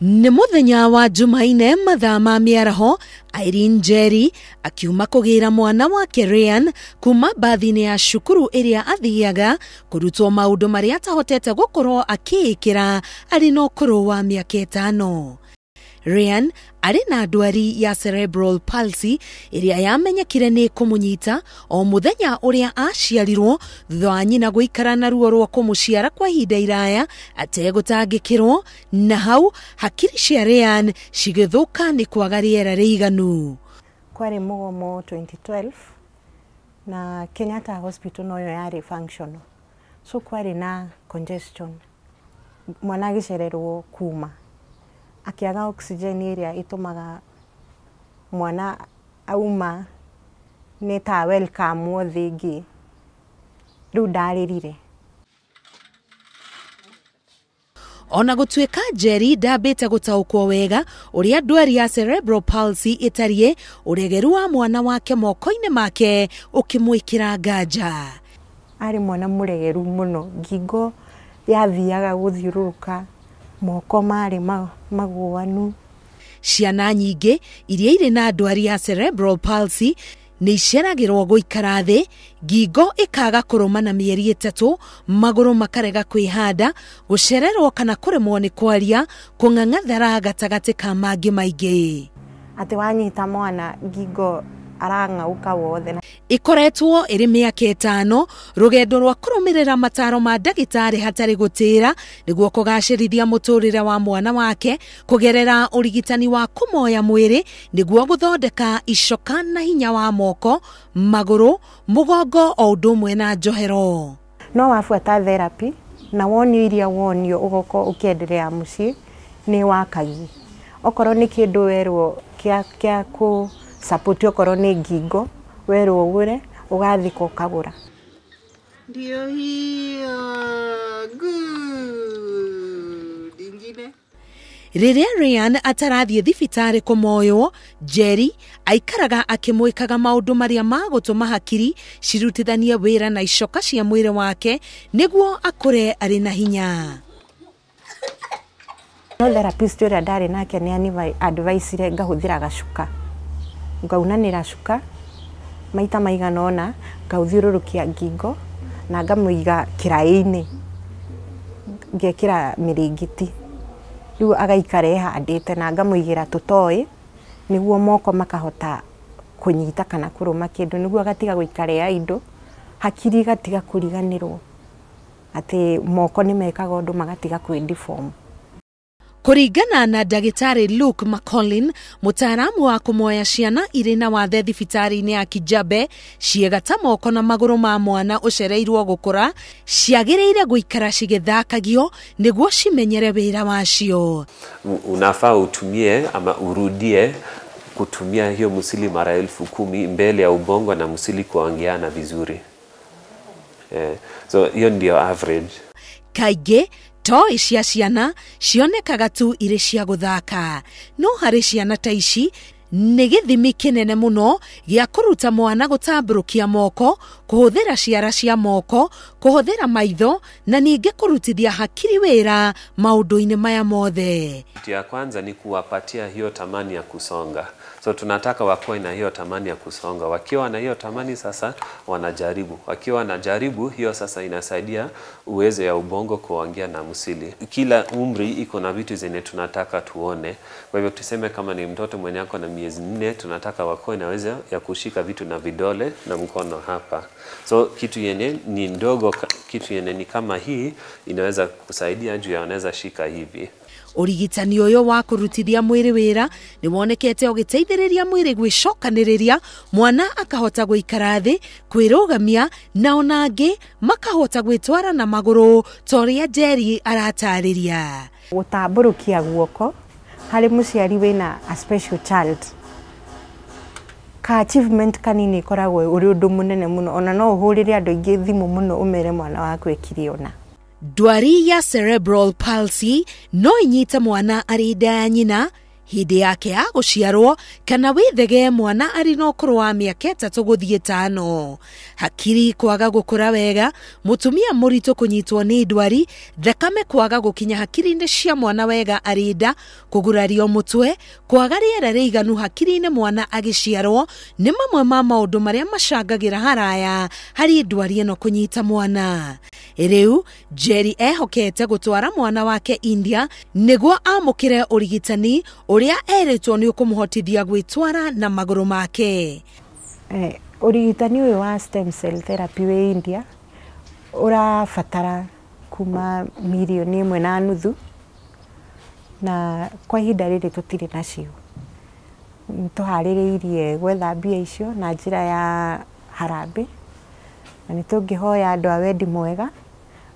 Nĩ mũthenya wa Jumaine mathaa ma mĩaraho, Irene Njeri akiuma kũgĩra mwana wake Ryan kuma bathi-inĩ ya cukuru iria athiaga kũrutwo maũndũ marĩa atahotete gũkorwo akĩĩkĩra arĩ na ũkũrũ wa mĩaka 5. Ryan arĩ na ndwari ya Cerebral Palsy iria yamenyekire nĩ kũmũnyita o mũthenya ũrĩa aciarirwo thutha wa nyina guikara na ruo rwa kũmũciara kwa ihinda iraya ategũtangĩkĩrwo, na hau hakiri cia Ryan cigĩthũka nĩ kwaga riera rĩiganu. Kwarĩ mũgomo 2012 na Kenyatta Hospital noyo yarĩ functional, so kwarĩ na congestion, mwana agĩcererwo kuma, akiaga oxygen iria itumaga mwana auma nĩ ta welcome wothe ingĩ, rĩu ndarĩrire. Ona gũtuĩka Njeri ndambĩte gũtaũkwo wega ũrĩa ndwari ya Cerebral Palsy ĩtariĩ, ũregeru wa mwana wake moko-inĩ make ũkĩmwĩkĩra nganja. Arĩ mwana mũregeru mũno, ngingo yathiaga gũthiũrũrũka, moko marĩ magũanu. Ciana nyingĩ iria irĩ na ndwari ya Cerebral Palsy nĩ iceragirwo guikara thĩ, ngingo ikaga kũrũma na mĩeri 3, magũrũ makarega kwĩhanda, gũcererwo kana kũremwo nĩ kwaria, kũng'ang'athara gatagatĩ ka mangĩ maingĩ. Atĩ wanyita mwana ngingo arang'auka wothe. Ikoretwo ĩrĩ mĩaka 5, rũgendo rwa kũrũmĩrĩra mataro ma ndagĩtarĩ hatarĩ gũtĩra nĩguo kũgacĩrithia mũtũrĩre wa mwana wake kũgerera ũrigitani wa kumoya mwĩrĩ nĩguo gũthondeka icoka na hinya wa moko, magũrũ, mũgongo o ũndũ ũmwe na njohero. No wabuata therapy na wonio iria wonio ũgoko ũkĩenderea mũciĩ nĩ wakagi. Okorwo nĩ kĩndũ werwo kĩa ku support okorwo nĩ ngingo werwo ũgũre, ũgathika ũkagũra. Ndio hiyo, good. Ingine. Riria Ryan atarathiĩ thibitarĩ kũmoywo, Njeri aikaraga akĩmwĩkaga maũndũ marĩa magũtũma hakiri cirutithanie wĩra na icoka cia mwĩrĩ wake nĩguo akũre arĩ na hinya. No therapist ũrĩa ndarĩ nake nĩ advice ngahũthĩra gacuka, ngaunanĩra cuka maita maigana ũna, ngauthiũrũrũkia ngingo na ngamũiga kĩraĩ-inĩ, ngekĩra mĩrĩngĩti, rĩu agaikara ehandĩte na ngamũigĩra tũtoĩ nĩguo moko makahota kũnyita kana kũrũma kĩndũ, nĩguo agatiga gũikara ya indo, hakiri gatiga kũriganĩrwo, atĩ moko nĩ mekaga ũndũ magatiga kwĩ-deform. Kurigana na ndagĩtarĩ Luke McCollin, mũtaaramu wa kũmoya ciana irĩ na wathe thibitarĩ-inĩ ya Kijabe, ciĩga ta moko na magũrũ ma mwana ũcereirwo gũkũra ciagĩrĩire guikara cigĩthakagio nĩguo cimenyere wĩra wacio. Unafaa utumie ama urudie kutumia hiyo musili mara 10,000 mbele ya ubongo na musili kuongeana vizuri. So hiyo ndio average. Kaingĩ toy cia ciana cionekaga tu irĩ cia gũthaka, no harĩ ciana ta ici nĩ gĩthimi kĩnene mũno gĩa kũruta mwana gũtambũrũkia moko, kũhũthĩra ciara cia moko, kũhũthĩra maitho na ningĩ kũrutithia hakiri wĩra maũndũ-inĩ maya mothe. Kitu ya kwanza ni kuwapatia hiyo tamani ya kusonga. So tunataka wakuwe na hiyo tamani ya kusonga. Wakiwa na hiyo tamani sasa wanajaribu. Wakiwa wanajaribu hiyo sasa inasaidia uwezo ya ubongo kuongea na musili. Kila umri iko na vitu zenye tunataka tuone. Kwa hivyo tuseme kama ni mtoto mwenye ako na miezi 4, tunataka wakuwe na uwezo ya kushika vitu na vidole na mkono hapa. So kitu yenye ni ndogo, kitu yenye ni kama hii inaweza kusaidia juu ya wanaweza shika hivi. Urigitani ũyũ wa kũrutithia mwĩrĩ wĩra nĩ wonekete ũgĩteithĩrĩria mwĩrĩ gwĩcokanĩrĩria, mwana akahota gũikara thĩ, kwĩrũgamia na ona angĩ makahota gwĩtwara na magũrũ ta ũrĩa Njeri aratarĩria. Gũtambũrũkia guoko harĩ mũciari wĩna a special child, ka achievement kanini koragwo ũrĩ ũndũ mũnene mũno, ona no ũhũrĩre andũ aingĩ thimũ mũno ũmere mwana waku ekire ona. Ndwari ya Cerebral Palsy no inyita mwana arĩ nda ya nyina, Hindi yake ya guciarwo kana withege mwana ari no kuru wa miaka 3 guthie 5. Hakiri kwaga gukura wega, mutumia muritu kunyitwo ni ndwari, thakame kwaga gukinya hakiri-ini cia mwana wega arinda, kugurario mutwe, kwaga riera riganu hakiri-ini mwana agiciarwo ni mamwe ma maundu maria macangagira haraya hari ndwari ino kunyita mwana. Riu Jerry ehokete gutwara mwana wake India niguo amukire urigitani uria eritwo ni ukumuhotithia gwitwara na maguru make. Urigitani uyu wa stem cell therapy we India urabatara kuma milioni 1.5 na kwa ihinda riri tutire nacio. Tuhaririirie gwetha mbia icio na njira ya harambe, na nitungihoya andu a wendi mwega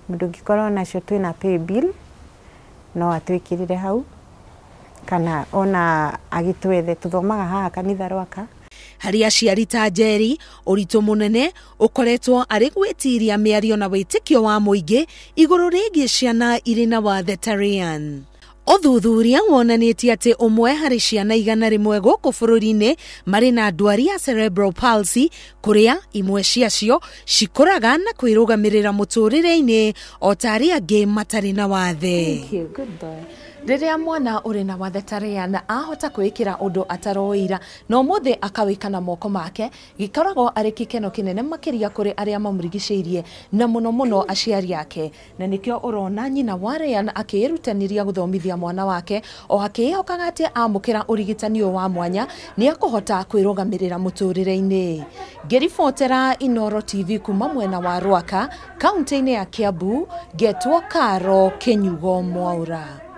mundu ngikorwo nacio twina pay bill no atwikirire hau kana ona agitwethe tuthomaga haha kanitha rwaka. Hari aciari ta Jerry uritu munene ukoretwo ari gwitiria miario na witikio wa muingi iguru rigie ciana iri na wathe tarian. Uthuthuria wonanitie ati umwe hari ciana 100 guku bururi-ini mari na ndwari ya Cerebral Palsy, kuria imwe ciacio cikoraga na kwirugamirira muturire-ini o tari angi matari na wathe. Thank you, good boy. Riria mwana uri na wathe tariana ahota kwikira undu ataroira no muthe akawika na moko make, gikoragwo ari kikeno kinene makiria kuri aria mamurigicirie na muno aciari yake, na nikio urona nyina wa Ryan akirutaniria guthomithia mwana wake o akihokaga ati amukira urigitani wa mwanya ni akuhota kwirugamirira muturire-ini. Ngiribotera Inooro TV kuma mwena wa Rwaka, kaunti-ini ya Kiambu, getwo Karo Kinyugo Mwaura.